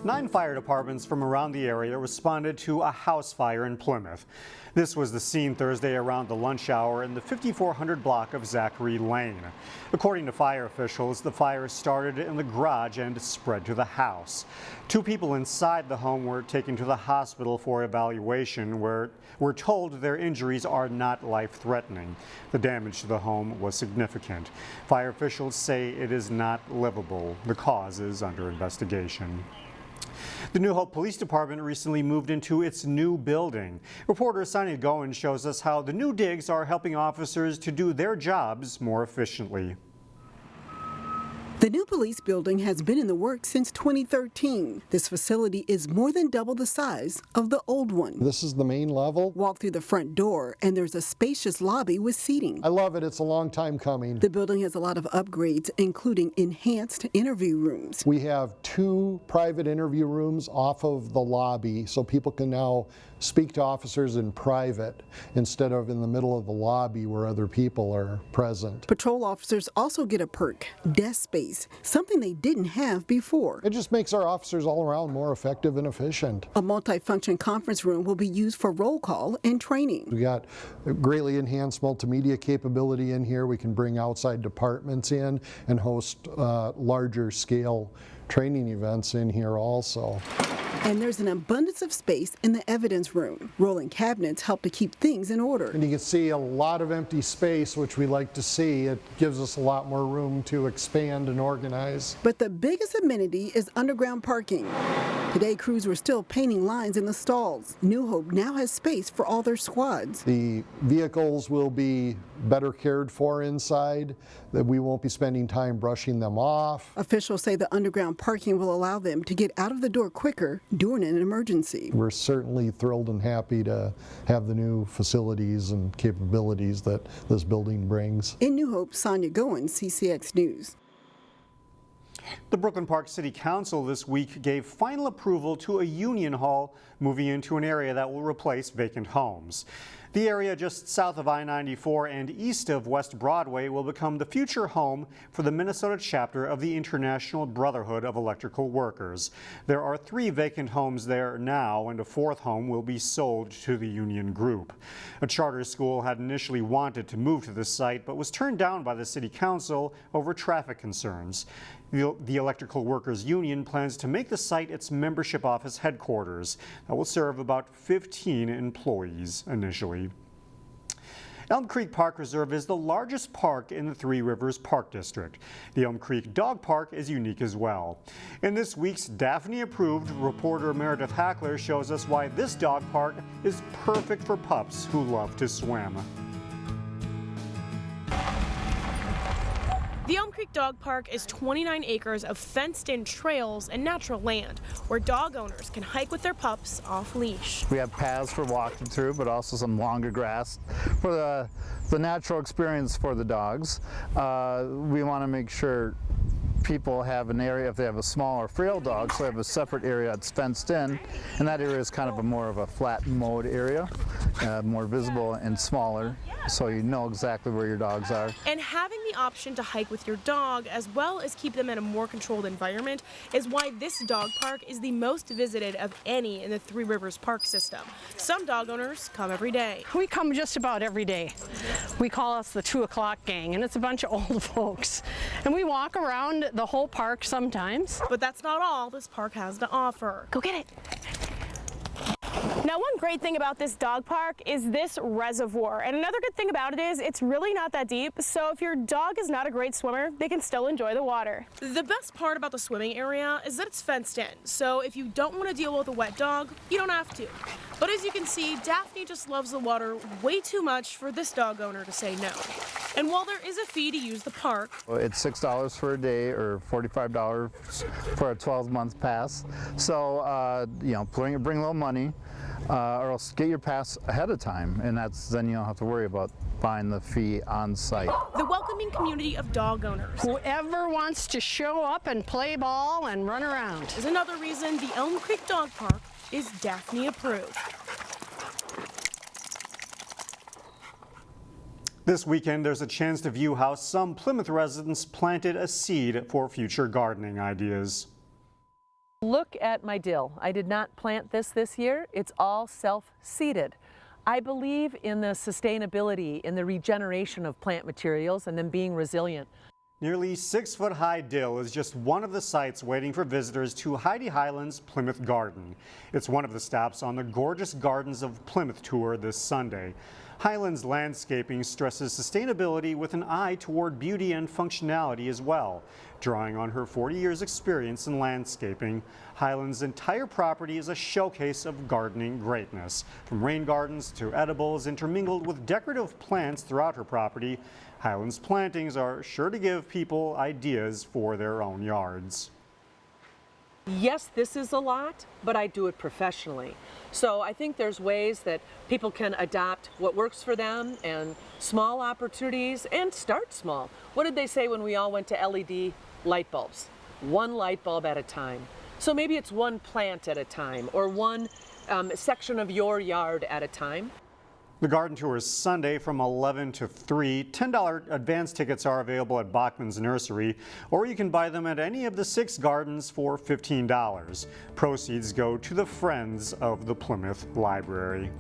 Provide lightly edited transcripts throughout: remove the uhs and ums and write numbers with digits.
9 fire departments from around the area responded to a house fire in Plymouth. This was the scene Thursday around the lunch hour in the 5400 block of Zachary Lane. According to fire officials, the fire started in the garage and spread to the house. 2 people inside the home were taken to the hospital for evaluation, where we're told their injuries are not life-threatening. The damage to the home was significant. Fire officials say it is not livable. The cause is under investigation. The New Hope Police Department recently moved into its new building. Reporter Sonia Goen shows us how the new digs are helping officers to do their jobs more efficiently. The new police building has been in the works since 2013. This facility is more than double the size of the old one. This is the main level. Walk through the front door and there's a spacious lobby with seating. I love it. It's a long time coming. The building has a lot of upgrades, including enhanced interview rooms. We have 2 private interview rooms off of the lobby, so people can now speak to officers in private instead of in the middle of the lobby where other people are present. Patrol officers also get a perk, desk space, something they didn't have before. It just makes our officers all around more effective and efficient. A multi-function conference room will be used for roll call and training. We got greatly enhanced multimedia capability in here. We can bring outside departments in and host larger scale training events in here also. And there's an abundance of space in the evidence room. Rolling cabinets help to keep things in order. And you can see a lot of empty space, which we like to see. It gives us a lot more room to expand and organize. But the biggest amenity is underground parking. Today, crews were still painting lines in the stalls. New Hope now has space for all their squads. The vehicles will be better cared for inside, that we won't be spending time brushing them off. Officials say the underground parking will allow them to get out of the door quicker during an emergency. We're certainly thrilled and happy to have the new facilities and capabilities that this building brings. In New Hope, Sonia Goen, CCX News. The Brooklyn Park City Council this week gave final approval to a union hall moving into an area that will replace vacant homes. The area just south of I-94 and east of West Broadway will become the future home for the Minnesota chapter of the International Brotherhood of Electrical Workers. There are 3 vacant homes there now, and a 4th home will be sold to the union group. A charter school had initially wanted to move to this site, but was turned down by the City Council over traffic concerns. The Electrical Workers Union plans to make the site its membership office headquarters. That will serve about 15 employees initially. Elm Creek Park Reserve is the largest park in the Three Rivers Park District. The Elm Creek Dog Park is unique as well. In this week's Daphne Approved, reporter Meredith Hackler shows us why this dog park is perfect for pups who love to swim. The Elm Creek Dog Park is 29 acres of fenced-in trails and natural land where dog owners can hike with their pups off-leash. We have paths for walking through, but also some longer grass for the natural experience for the dogs. We want to make sure people have an area, if they have a small or frail dog, so they have a separate area that's fenced in, and that area is kind of more of a flat mowed area, more visible and smaller, so you know exactly where your dogs are. And having the option to hike with your dog as well as keep them in a more controlled environment is why this dog park is the most visited of any in the Three Rivers Park system. Some dog owners come every day. We come just about every day. We call us the 2 o'clock gang, and it's a bunch of old folks. And we walk around the whole park sometimes. But that's not all this park has to offer. Go get it. Now, one great thing about this dog park is this reservoir. And another good thing about it is it's really not that deep. So if your dog is not a great swimmer, they can still enjoy the water. The best part about the swimming area is that it's fenced in. So if you don't want to deal with a wet dog, you don't have to. But as you can see, Daphne just loves the water way too much for this dog owner to say no. And while there is a fee to use the park, it's $6 for a day or $45 for a 12-month pass. So, you know, bring a little money. Or else get your pass ahead of time, and then you don't have to worry about buying the fee on site. The welcoming community of dog owners. Whoever wants to show up and play ball and run around is another reason the Elm Creek Dog Park is Daphne approved. This weekend, there's a chance to view how some Plymouth residents planted a seed for future gardening ideas. Look at my dill. I did not plant this year. It's all self-seeded. I believe in the sustainability, in the regeneration of plant materials and them being resilient. Nearly 6-foot-high dill is just one of the sites waiting for visitors to Heidi Highland's Plymouth Garden. It's one of the stops on the Gorgeous Gardens of Plymouth tour this Sunday. Highland's landscaping stresses sustainability with an eye toward beauty and functionality as well. Drawing on her 40 years experience in landscaping, Highland's entire property is a showcase of gardening greatness. From rain gardens to edibles intermingled with decorative plants throughout her property, Highland's plantings are sure to give people ideas for their own yards. Yes, this is a lot, but I do it professionally. So I think there's ways that people can adopt what works for them and small opportunities and start small. What did they say when we all went to LED light bulbs? One light bulb at a time. So maybe it's one plant at a time or one section of your yard at a time. The garden tour is Sunday from 11 to 3. $10 advance tickets are available at Bachman's Nursery, or you can buy them at any of the 6 gardens for $15. Proceeds go to the Friends of the Plymouth Library.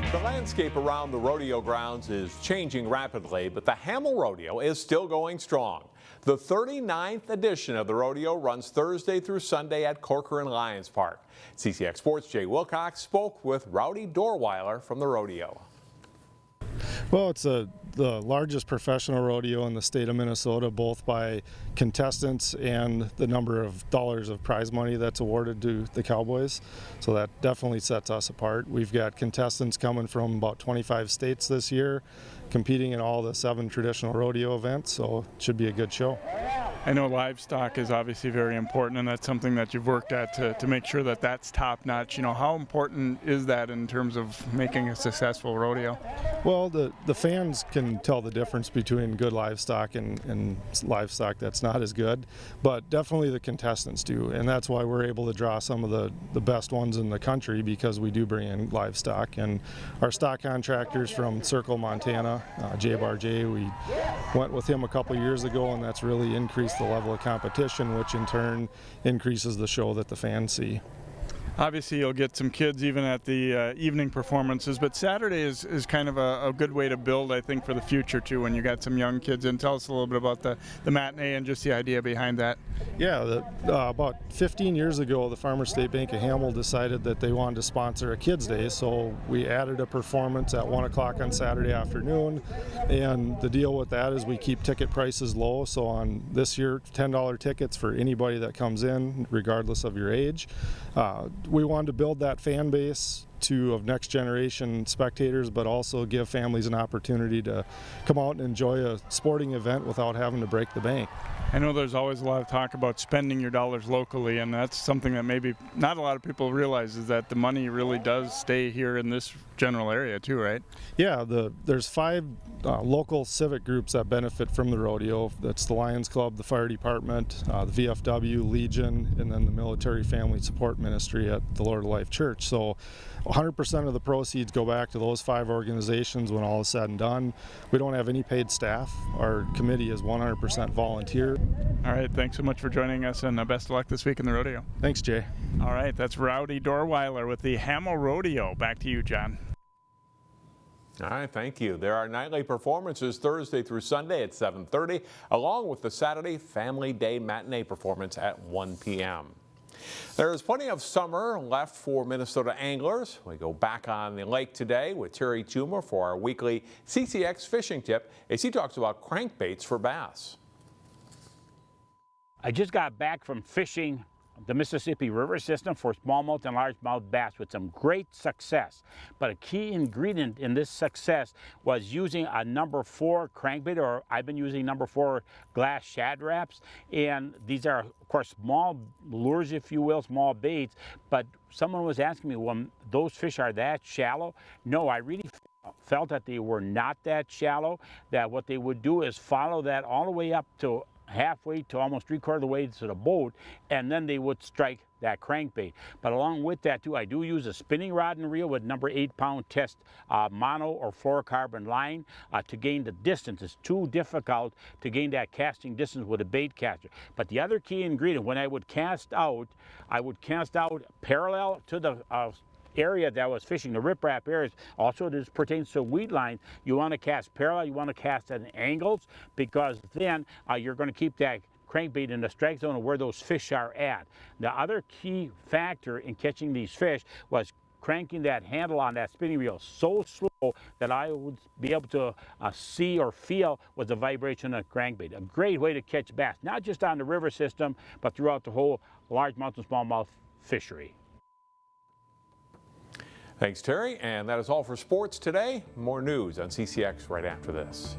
The landscape around the rodeo grounds is changing rapidly, but the Hamill Rodeo is still going strong. The 39th edition of the rodeo runs Thursday through Sunday at Corcoran Lions Park. CCX Sports' Jay Wilcox spoke with Rowdy Dorweiler from the rodeo. Well, it's the largest professional rodeo in the state of Minnesota, both by contestants and the number of dollars of prize money that's awarded to the Cowboys. So that definitely sets us apart. We've got contestants coming from about 25 states this year, competing in all the 7 traditional rodeo events, so it should be a good show. I know livestock is obviously very important, and that's something that you've worked at to make sure that that's top notch. You know, how important is that in terms of making a successful rodeo? Well, the fans can tell the difference between good livestock and livestock that's not as good, but definitely the contestants do, and that's why we're able to draw some of the best ones in the country, because we do bring in livestock. And our stock contractors from Circle, Montana, Jay Barjay, we went with him a couple years ago, and that's really increased the level of competition, which in turn increases the show that the fans see. Obviously, you'll get some kids even at the evening performances, but Saturday is kind of a good way to build, I think, for the future too, when you got some young kids. And tell us a little bit about the matinee and just the idea behind that. Yeah, about 15 years ago, the Farmers State Bank of Hamel decided that they wanted to sponsor a Kids Day, so we added a performance at 1 o'clock on Saturday afternoon. And the deal with that is we keep ticket prices low, so on this year, $10 tickets for anybody that comes in, regardless of your age. We wanted to build that fan base of next generation spectators, but also give families an opportunity to come out and enjoy a sporting event without having to break the bank. I know there's always a lot of talk about spending your dollars locally, and that's something that maybe not a lot of people realize, is that the money really does stay here in this general area too, right? Yeah, there's 5 local civic groups that benefit from the rodeo. That's the Lions Club, the Fire Department, the VFW, Legion, and then the Military Family Support Ministry at the Lord of Life Church. So 100% of the proceeds go back to those 5 organizations when all is said and done. We don't have any paid staff. Our committee is 100% volunteer. All right, thanks so much for joining us, and best of luck this week in the rodeo. Thanks, Jay. All right, that's Rowdy Dorweiler with the Hamill Rodeo. Back to you, John. All right, thank you. There are nightly performances Thursday through Sunday at 7:30, along with the Saturday Family Day matinee performance at 1 p.m. There is plenty of summer left for Minnesota anglers. We go back on the lake today with Terry Tuma for our weekly CCX fishing tip as he talks about crankbaits for bass. I just got back from fishing the Mississippi River system for smallmouth and largemouth bass with some great success. But a key ingredient in this success was using a number 4 crankbait, or I've been using number 4 glass shad wraps. And these are, of course, small lures, if you will, small baits. But someone was asking me, well, those fish are that shallow? No, I really felt that they were not that shallow, that what they would do is follow that all the way up to halfway to almost 3/4 of the way to the boat, and then they would strike that crankbait. But along with that too, I do use a spinning rod and reel with number 8-pound test mono or fluorocarbon line to gain the distance. It's too difficult to gain that casting distance with a bait caster. But the other key ingredient, when I would cast out parallel to the area that was fishing, the riprap areas. Also, this pertains to weed lines. You want to cast parallel, you want to cast at angles, because then you're going to keep that crankbait in the strike zone of where those fish are at. The other key factor in catching these fish was cranking that handle on that spinning reel so slow that I would be able to see or feel with the vibration of the crankbait. A great way to catch bass, not just on the river system, but throughout the whole largemouth and smallmouth fishery. Thanks, Terry. And that is all for sports today. More news on CCX right after this.